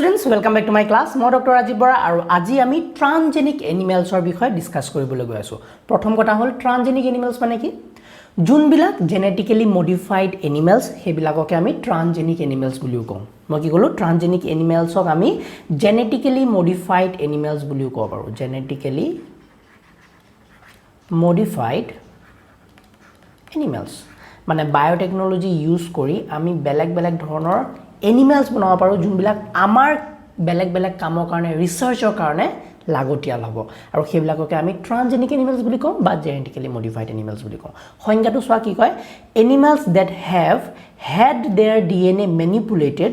students, welcome back to my class. Moi Dr. Rajib Borah aru aji ami transgenic animals or bishoy discuss koribole goi asu. Prothom kotha hol transgenic animals mane ki? Jun bilak genetically modified animals he bilakoke ami transgenic animals buliu kau. Moi ki kolo transgenic animals ok ami genetically modified animals buliu ko paru. Genetically modified animals. Mane biotechnology use kori ami belek dhonor animals বনাব পাৰো যোনবিলাক আমাৰ বেলেগ বেলেগ কামৰ কাৰণে ৰিসাৰ্চৰ কাৰণে লাগতিয়াল হ'ব আৰু সেইবিলাককে আমি ট্ৰান্সজেনিক এনিমেলছ বুলি কওঁ বা জেনেটিক্যালি মডিফাইড এনিমেলছ বুলি কওঁ সংজ্ঞাটো সোৱা কি কয় animals that have had their DNA manipulated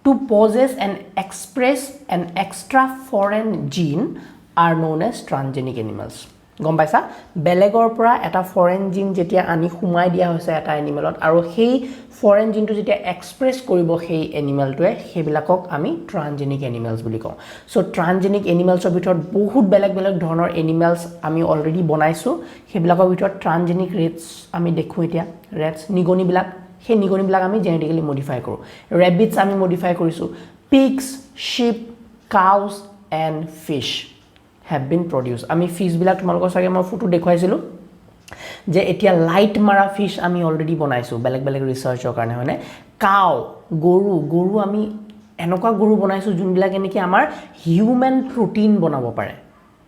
to possess and express an extra foreign gene are known as transgenic animals গম পাইছা বেলেগৰ পৰা এটা ফৰেন জিন যেতিয়া আনি খুমাই দিয়া হৈছে এটা এনিমেলত আৰু সেই ফৰেন জিনটো যেতিয়া এক্সপ্ৰেছ কৰিব সেই এনিমেলটোৱে সেইবিলাকক আমি ট্ৰান্সজেনিক এনিমেলছ বুলি কওঁ সো ট্ৰান্সজেনিক এনিমেলছৰ ভিতৰত বহুত বেলেগ বেলেগ ধৰণৰ এনিমেলছ আমি অলৰেডি বনাইছো সেইবিলাকৰ ভিতৰত ট্ৰান্সজেনিক ৰেটস আমি দেখো এতিয়া ৰেটস নিগনিবিলাক সেই নিগনিবিলাক আমি জেনেটিক্যালি মডিফাই কৰো ৰেবিটস আমি মডিফাই কৰিছো pigs sheep cows and fish have been produced ami fish bilak tumalko sage ma photo dekhoaisilu je etia light mara fish ami already banaisu belek research or karone hoine cow goru ami enoka goru banaisu jun bilak eniki amar human protein banabo pare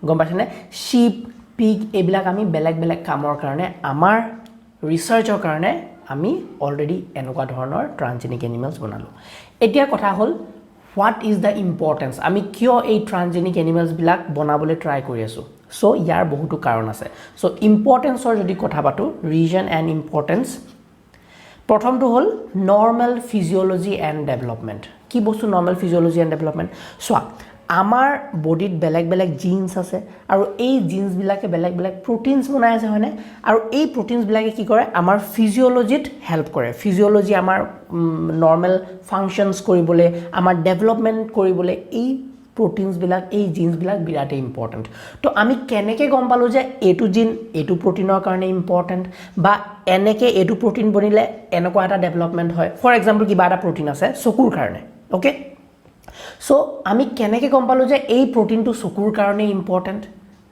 gom paisane sheep pig ebilak ami belek kamor karone amar research or karone ami already enoka dhornor transgenic animals banalu etia kotha hol What is the importance? আমি কিয় এই transgenic animals বিলাক বনাবলে try কৰি আছো so ইয়াৰ বহুতো কাৰণ আছে সো ইম্পৰ্টেন্সৰ যদি কথা পাতো ৰিজন এণ্ড ইম্পৰ্টেন্স প্ৰথমটো হল নৰ্মাল ফিজিওলজি এণ্ড ডেভেলপমেন্ট কি বস্তু normal physiology and development so আমাৰ বডিত বেলেগ জিনস আছে আৰু এই জিনস বিলাকে বেলেগ প্ৰটিনস বনাই আছে হয়নে আৰু এই প্ৰটিনস বিলাকে কি কৰে আমাৰ ফিজিওলজিত হেল্প কৰে ফিজিওলজি আমাৰ নৰ্মাল ফাংশনস কৰিবলে আমাৰ ডেভেলপমেন্ট কৰিবলে এই প্ৰটিনস বিলাক এই জিনস বিলাক বিৰাট ইম্পৰ্টেন্ট তো আমি কেনেকে গম পালো যে এটো জিন এটো প্ৰটিনৰ কাৰণে ইম্পৰ্টেন্ট বা এনেকে এটো প্ৰটিন বনিলে এনেকুৱা এটা ডেভেলপমেন্ট হয় ফৰ এক্সাম্পল কিবা এটা প্ৰটিন আছে চকুৰ কাৰণে ওকে সো আমি কেনেকে গম পালো যে এই প্ৰটিনটো চকুৰ কাৰণে ইম্পৰ্টেন্ট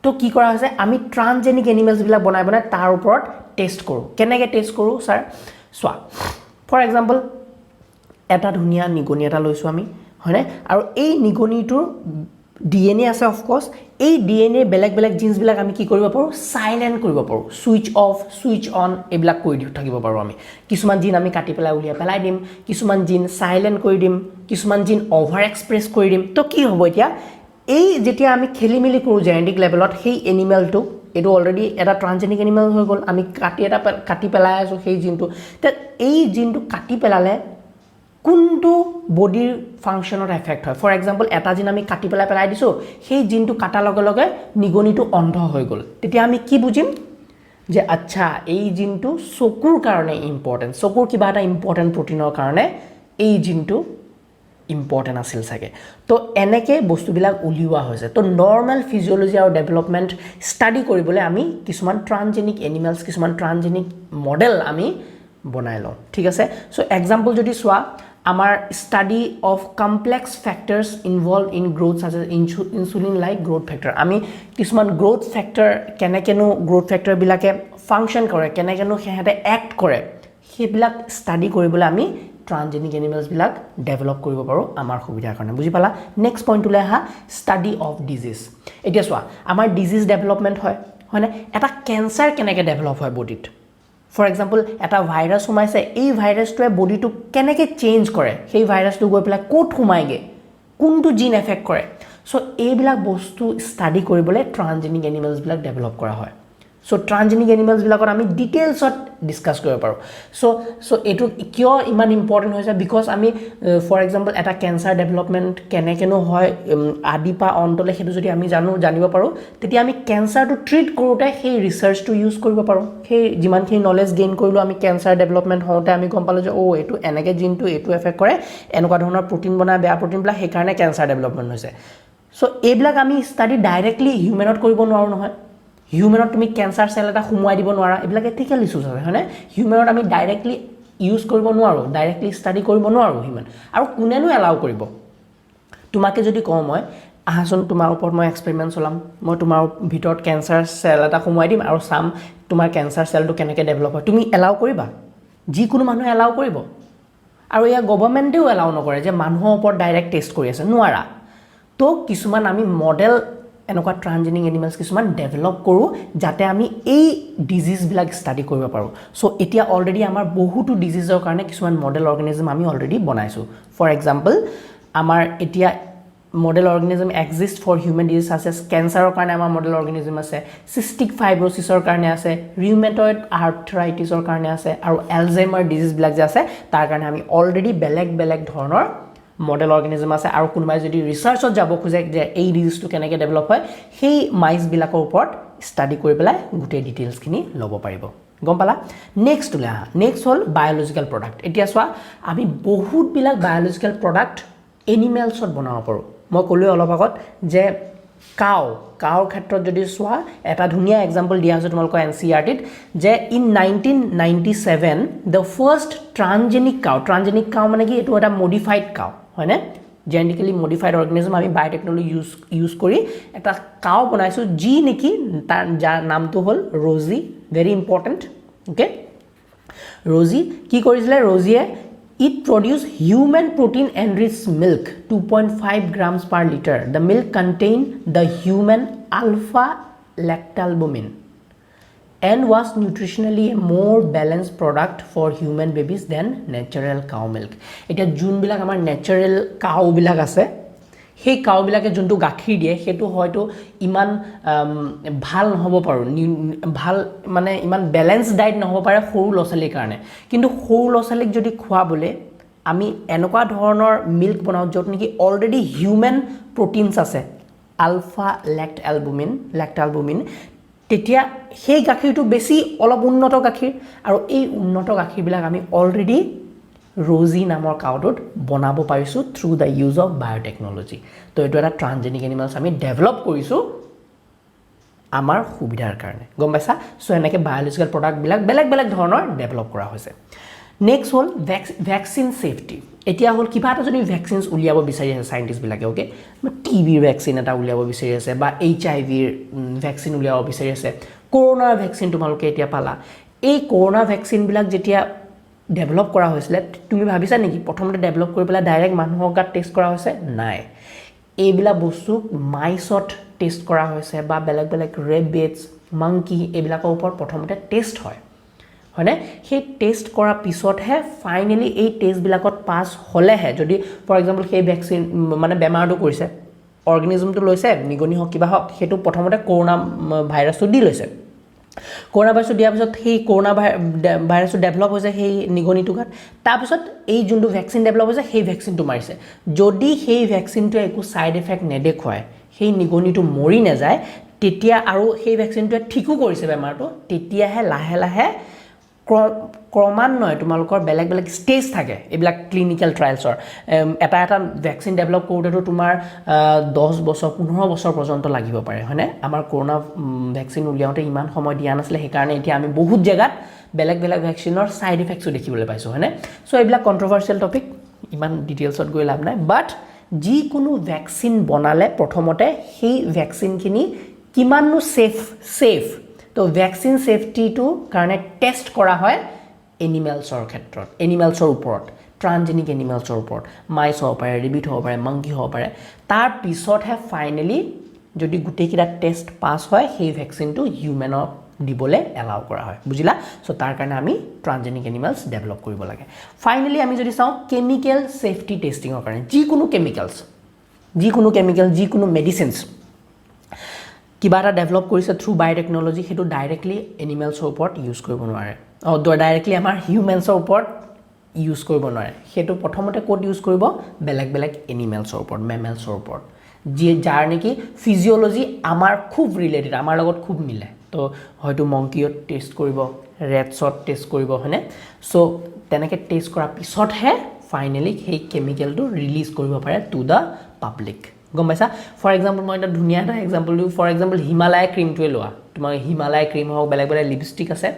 তো কি কৰা হৈছে আমি ট্ৰান্সজেনিক এনিমেলস বিলাক বনাই তাৰ ওপৰত টেষ্ট কৰো কেনেকে টেষ্ট কৰো স্যাৰ সোৱা ফৰ এক্সাম্পল এটা ধুনিয়া নিগনি এটা লৈছো আমি হয়নে আৰু এই নিগনিটোৰ ডিএনএ আছে অফ কোৰ্স এই ডিএনএ বেলেগ জিনস বিলাক আমি কি কৰিব পাৰো সাইলেন্ট কৰিব পাৰো সুইচ অফ সুইচ অন এবিলাক কৰি দিও থাকিব পাৰো আমি কিছুমান জিন আমি কাটি পেলাই উলিয়া পেলাই দিম কিছুমান জিন সাইলেন্ট কৰি দিম কিছুমান জিন ওভাৰ এক্সপ্ৰেছ কৰি দিম তো কি হ'ব এতিয়া এই যেতিয়া আমি খেলিমেলি কৰো জেনেটিক লেভেলত সেই এনিমেলটো এটো অলৰেডি এটা ট্ৰান্সজেনিক এনিমেল হৈ গল আমি কাটি পেলাই আছো সেই জিনটো তে এই জিনটো কাটি পেলালে কোনটো বডিৰ ফাংশনত এফেক্ট হয় ফৰ এক্সাম্পল এটা জিন আমি কাটি পেলাই দিছো সেই জিনটো কাটা লগে নিগনিটো অন্ধ হৈ গল তেতিয়া আমি কি বুজিম যে আচ্ছা এই জিনটো চকুৰ কাৰণে ইম্পৰ্টেন্ট চকুৰ কিবা এটা ইম্পৰ্টেন্ট প্ৰটিনৰ কাৰণে এই জিনটো ইম্পৰ্টেন্ট আছিল সাগে তো এনেকে বস্তুবিলাক উলিওৱা হৈছে তো নৰ্মাল ফিজিওলজি আৰু ডেভেলপমেন্ট ষ্টাডি কৰিবলৈ আমি কিছুমান ট্ৰান্সজেনিক এনিমেলস কিছুমান ট্ৰান্সজেনিক মডেল আমি বনাই লওঁ ঠিক আছে সো এক্সাম্পল যদি সোৱা আমাৰ study of complex factors involve in growth such insulin like growth factor আমি কিছুমান গ্ৰোথ ফ্যাক্টৰ কেনেকেনো গ্ৰোথ ফ্যাক্টৰ বিলাকে ফাংশন কৰে কেনেকেনো হেতে এক্ট কৰে সেইবিলাক স্টাডি কৰিবলৈ আমি ট্ৰান্সজেনিক এনিমেলস বিলাক ডেভেলপ কৰিব পাৰো আমাৰ সুবিধাৰ কাৰণে বুজি পালা নেক্সট পইণ্টলৈ আহা স্টাডি অফ ডিজিজ এতিয়া সোৱা আমাৰ ডিজিজ ডেভেলপমেন্ট হয় না এটা ক্যান্সাৰ কেনেকে ডেভেলপ হয় বডিত ফৰ এক্সাম্পল এটা ভাইৰাছ সোমাইছে এই ভাইৰাছটোৱে বডিটো কেনেকে চেঞ্জ কৰে সেই ভাইৰাছটো গৈ পেলাই কোট সোমাইগে কোনটো জিন এফেক্ট কৰে সো এইবিলাক বস্তু স্টাডি কৰিবলৈ ট্ৰান্সজেনিক এনিমেলস বিলাক ডেভেলপ কৰা হয় সো ট্ৰান্সজেনিক এনিমেলস বিলাকৰ আমি ডিটেইলছত ডিসকাস কৰিব পাৰো সো এটো কিয় ইমান ইম্পৰ্টেন্ট হৈছে বিকজ আমি ফৰ এক্সাম্পল এটা ক্যান্সাৰ ডেভেলপমেন্ট কেনেকেনো হয় আদিপা অন্তলে হেতু যদি আমি জানিব পাৰো তেতিয়া আমি ক্যান্সাৰটো ট্ৰিট কৰোতে সেই ৰিসাৰ্চটো ইউজ কৰিব পাৰো সেই যিমানখিনি নলেজ গেইন কৰিলো আমি ক্যান্সাৰ ডেভেলপমেন্ট হওঁতে আমি গম পালো যে ও এটো এনেকে জিনটো এটো এফেক্ট কৰে এনেকুৱা ধৰণৰ প্ৰটিন বনায় বেয়া প্ৰটিন বিলাক সেই কাৰণে ক্যান্সাৰ ডেভেলপমেন্ট হৈছে সো এইবিলাক আমি ষ্টাডি ডাইৰেক্টলি হিউমেনত কৰিব নোৱাৰো নহয় হিউমেনত তুমি ক্যান্সাৰ সেল এটা খুমুৱাই দিব নোৱাৰা এবিলাক এথিক্যাল ইস্যুজ আছে হয়নে হিউমেনত আমি ডাইৰেক্টলি ইউজ কৰিব নোৱাৰো ডাইৰেক্টলি ষ্টাডি কৰিব নোৱাৰো হিউমেন আৰু কোনেনো এলাউ কৰিব তোমাকে যদি কওঁ মই আহাচোন তোমাৰ ওপৰত মই এক্সপেৰিমেণ্ট চলাম মই তোমাৰ ভিতৰত কেঞ্চাৰ চেল এটা সোমোৱাই দিম আৰু চাম তোমাৰ কেঞ্চাৰ চেলটো কেনেকৈ ডেভেলপ হয় তুমি এলাউ কৰিবা যিকোনো মানুহে এলাউ কৰিব আৰু ইয়া গভৰ্ণমেণ্টেও এলাউ নকৰে যে মানুহৰ ওপৰত ডাইৰেক্ট টেষ্ট কৰি আছে নোৱাৰা তো কিছুমান আমি মডেল এনেকুৱা ট্ৰান্সজেনিক এনিমেলছ কিছুমান ডেভেলপ কৰোঁ যাতে আমি এই ডিজিজবিলাক ষ্টাডি কৰিব পাৰোঁ চ' এতিয়া অলৰেডি আমাৰ বহুতো ডিজিজৰ কাৰণে কিছুমান মডেল অৰ্গেনিজম আমি অলৰেডি বনাইছোঁ ফৰ এক্সাম্পল আমাৰ এতিয়া model organism exist for human disease আছে কেঞ্চাৰৰ কাৰণে আমাৰ মডেল অৰ্গেনিজম আছে চিষ্টিক ফাইব্ৰচিছৰ কাৰণে আছে ৰিউমেটইড আৰ্থৰাইটিছৰ কাৰণে আছে আৰু এলজাইমাৰ ডিজিজবিলাক যে আছে তাৰ কাৰণে আমি অলৰেডি বেলেগ ধৰণৰ মডেল অৰ্গেনিজম আছে আৰু কোনোবাই যদি ৰিচাৰ্চত যাব খোজে যে এই ডিজিজটো কেনেকৈ ডেভেলপ হয় সেই মাইছবিলাকৰ ওপৰত ষ্টাডি কৰি পেলাই গোটেই ডিটেইলছখিনি ল'ব পাৰিব গম পালা নেক্সট ওলাই আহা নেক্সট হ'ল বায়'লজিকেল প্ৰডাক্ট এতিয়া চোৱা আমি বহুতবিলাক বায়'লজিকেল প্ৰডাক্ট এনিমেলছত বনাব পাৰোঁ মই ক'লোৱে অলপ আগত যে কাউৰ ক্ষেত্ৰত যদি চোৱা এটা ধুনীয়া এক্সাম্পল দিয়া হৈছে তোমালোকৰ NCERTত যে in 1997 the first transgenic cow মানে কি এইটো এটা মডিফাইড কাউ হয়নে জেনেটিকেলি মডিফাইড অৰ্গেনিজম আমি বায়'টেকনলজি ইউজ কৰি এটা কাউ বনাইছোঁ যি নেকি তাৰ যাৰ নামটো হ'ল ৰজি ভেৰি ইম্পৰ্টেণ্ট অ'কে ৰজি কি কৰিছিলে ৰজিয়ে It produced human protein enriched milk 2.5 grams per liter. The milk contained the human alpha lactalbumin and was nutritionally a more balanced product for human babies than natural cow milk. Eta junbilak amar natural cow bilak ase সেই কাউবিলাকে যোনটো গাখীৰ দিয়ে সেইটো হয়তো ইমান ভাল নহ'ব পাৰোঁ ভাল মানে ইমান বেলেঞ্চ ডায়েট নহ'ব পাৰে সৰু ল'ৰা ছোৱালীৰ কাৰণে কিন্তু সৰু ল'ৰা ছোৱালীক যদি খুৱাবলৈ আমি এনেকুৱা ধৰণৰ মিল্ক বনাওঁ য'ত নেকি অলৰেডি হিউমেন প্ৰটিনছ আছে আলফা লেক্টালবুমিন তেতিয়া সেই গাখীৰটো বেছি অলপ উন্নত গাখীৰ আৰু এই উন্নত গাখীৰবিলাক আমি অলৰেডি ৰজি নামৰ কাউটোত বনাব পাৰিছোঁ through the use of biotechnology তো এইটো এটা ট্ৰান্সজেনিক এনিমেলছ আমি ডেভেলপ কৰিছোঁ আমাৰ সুবিধাৰ কাৰণে গম পাইছা চ' এনেকৈ বায়'লজিকেল প্ৰডাক্টবিলাক বেলেগ ধৰণৰ ডেভেলপ কৰা হৈছে নেক্সট হ'ল ভেকচিন ছেফটি এতিয়া হ'ল কিবা এটা যদি ভেকচিনছ উলিয়াব বিচাৰি আছে চাইণ্টিষ্টবিলাকে অ'কে টিবিৰ ভেকচিন এটা উলিয়াব বিচাৰি আছে বা HIV-ৰ ভেকচিন উলিয়াব বিচাৰি আছে কৰোণাৰ ভেকচিন তোমালোকে এতিয়া পালা এই কৰোণা ভেকচিনবিলাক যেতিয়া ডেভেলপ কৰা হৈছিলে তুমি ভাবিছা নেকি প্ৰথমতে ডেভেলপ কৰি পেলাই ডাইৰেক্ট মানুহৰ গাত টেষ্ট কৰা হৈছে নাই এইবিলাক বস্তু মাইছত টেষ্ট কৰা হৈছে বা বেলেগ ৰেবিটছ মাংকি এইবিলাকৰ ওপৰত প্ৰথমতে টেষ্ট হয়নে সেই টেষ্ট কৰাৰ পিছতহে ফাইনেলি এই টেষ্টবিলাকত পাছ হ'লেহে যদি ফৰ এক্সাম্পল সেই ভেকচিন মানে বেমাৰটো কৰিছে অৰ্গেনিজমটো লৈছে নিগনি হওক কিবা হওক সেইটো প্ৰথমতে কৰোণা ভাইৰাছটো দি লৈছে কৰোণা ভাইৰাছটো দিয়াৰ পিছত সেই কৰোণা ভাইৰাছটো ডেভেলপ হৈছে সেই নিগনিটো গাত তাৰপিছত এই যোনটো ভেকচিন ডেভেলপ হৈছে সেই ভেকচিনটো মাৰিছে যদি সেই ভেকচিনটোৱে একো ছাইড এফেক্ট নেদেখুৱায় সেই নিগনিটো মৰি নাযায় তেতিয়া আৰু সেই ভেকচিনটোৱে ঠিকো কৰিছে বেমাৰটো তেতিয়াহে লাহে ক্ৰমান্বয়ে তোমালোকৰ বেলেগ ষ্টেজ থাকে এইবিলাক ক্লিনিকেল ট্ৰায়েলছৰ এটা ভেকচিন ডেভেলপ কৰোঁতেতো তোমাৰ 10 বছৰ 15 বছৰ পৰ্যন্ত লাগিব পাৰে হয়নে আমাৰ কৰোণা ভেকচিন উলিয়াওঁতে ইমান সময় দিয়া নাছিলে সেইকাৰণে এতিয়া আমি বহুত জেগাত বেলেগ ভেকচিনৰ ছাইড ইফেক্টছো দেখিবলৈ পাইছোঁ হয়নে চ' এইবিলাক কণ্ট্ৰভাৰ্চিয়েল টপিক ইমান ডিটেইলছত গৈ লাভ নাই বাট যিকোনো ভেকচিন বনালে প্ৰথমতে সেই ভেকচিনখিনি কিমাননো ছেফ তো ভেকচিন ছেফটিটো কাৰণে টেষ্ট কৰা হয় এনিমেলছৰ ক্ষেত্ৰত এনিমেলছৰ ওপৰত ট্ৰান্সজেনিক এনিমেলছৰ ওপৰত মাইছ হ'ব পাৰে ৰেবিট হ'ব পাৰে মাংকি হ'ব পাৰে তাৰ পিছতহে ফাইনেলি যদি গোটেইকেইটা টেষ্ট পাছ হয় সেই ভেকচিনটো হিউমেনক দিবলৈ এলাউ কৰা হয় বুজিলা চ' তাৰ কাৰণে আমি ট্ৰান্সজেনিক এনিমেলছ ডেভেলপ কৰিব লাগে ফাইনেলি আমি যদি চাওঁ কেমিকেল ছেফটি টেষ্টিঙৰ কাৰণে যিকোনো কেমিকেল যিকোনো মেডিচিনছ কিবা এটা ডেভেলপ কৰিছে থ্ৰু বায়'টেকনলজি সেইটো ডাইৰেক্টলি এনিমেলছৰ ওপৰত ইউজ কৰিব নোৱাৰে ডাইৰেক্টলি আমাৰ হিউমেনছৰ ওপৰত ইউজ কৰিব নোৱাৰে সেইটো প্ৰথমতে ক'ত ইউজ কৰিব বেলেগ এনিমেলছৰ ওপৰত মেমেলছৰ ওপৰত যাৰ নেকি ফিজিঅ'লজি আমাৰ খুব ৰিলেটেড আমাৰ লগত খুব মিলে তো হয়তো মংকিয়ত টেষ্ট কৰিব ৰেটছত টেষ্ট কৰিব হয়নে চ' তেনেকৈ টেষ্ট কৰাৰ পিছতহে ফাইনেলি সেই কেমিকেলটো ৰিলিজ কৰিব পাৰে টু দ্য পাব্লিক গম পাইছা ফৰ এক্সাম্পল মই এটা ধুনীয়া এটা এক্সাম্পল দিওঁ ফৰ এক্সাম্পল হিমালয় ক্ৰীমটোৱে লোৱা তোমাৰ হিমালয় ক্ৰীম হওক বেলেগ লিপষ্টিক আছে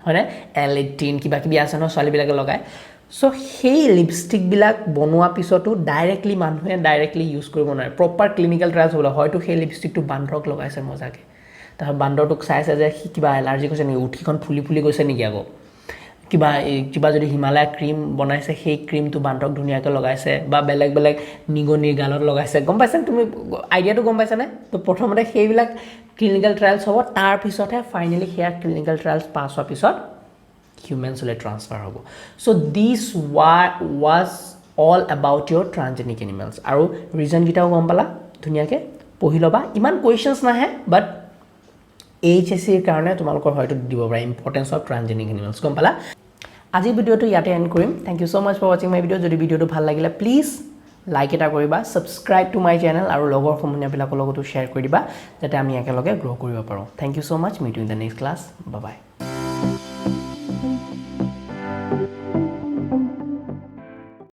হয়নে L18 কিবা কিবি আছে ন ছোৱালীবিলাকে লগায় সো সেই লিপষ্টিকবিলাক বনোৱা পিছতো ডাইৰেক্টলি মানুহে ডাইৰেক্টলি ইউজ কৰিব নোৱাৰে প্ৰপাৰ ক্লিনিকেল ট্ৰায়ালছ হ'ব হয়তো সেই লিপষ্টিকটো বান্দৰক লগাইছে মজাকে তাৰ বান্দৰটোক চাইছে যে কিবা এলাৰ্জি হৈছে নেকি উঠিখন ফুলি ফুলি গৈছে নেকি আকৌ কিবা যদি হিমালয় ক্ৰীম বনাইছে সেই ক্ৰীমটো বান্দৰক ধুনীয়াকৈ লগাইছে বা বেলেগ বেলেগ নিগনিৰ গালত লগাইছে গম পাইছা তুমি আইডিয়াটো গম পাইছানে তো প্ৰথমতে সেইবিলাক ক্লিনিকেল ট্ৰায়ালছ হ'ব তাৰ পিছতহে ফাইনেলি সেয়া ক্লিনিকেল ট্ৰায়ালছ পাছ হোৱাৰ পিছত humans-লৈ transfer হ'ব so this was all about your transgenic animals আৰু reason গিটাও গম পালা ধুনীয়াকৈ পঢ়ি ল'বা ইমান questions নাহে but AHSC ৰ কাৰণে তোমালোকৰ হয়তো দিব পাৰে importance of transgenic animals গম পালা আজি ভিডিওটো ইয়াতে এন্ড কৰিম thank you so much for watching my video যদি ভিডিওটো ভাল লাগিলে প্লিজ লাইক এটা কৰিবা subscribe to my channel আৰু লগৰ সমনীয়াবিলাকৰ লগতো শ্বেয়াৰ কৰি দিবা যাতে আমি একেলগে গ্ৰো কৰিব পাৰোঁ thank you so much meet you in the next class bye bye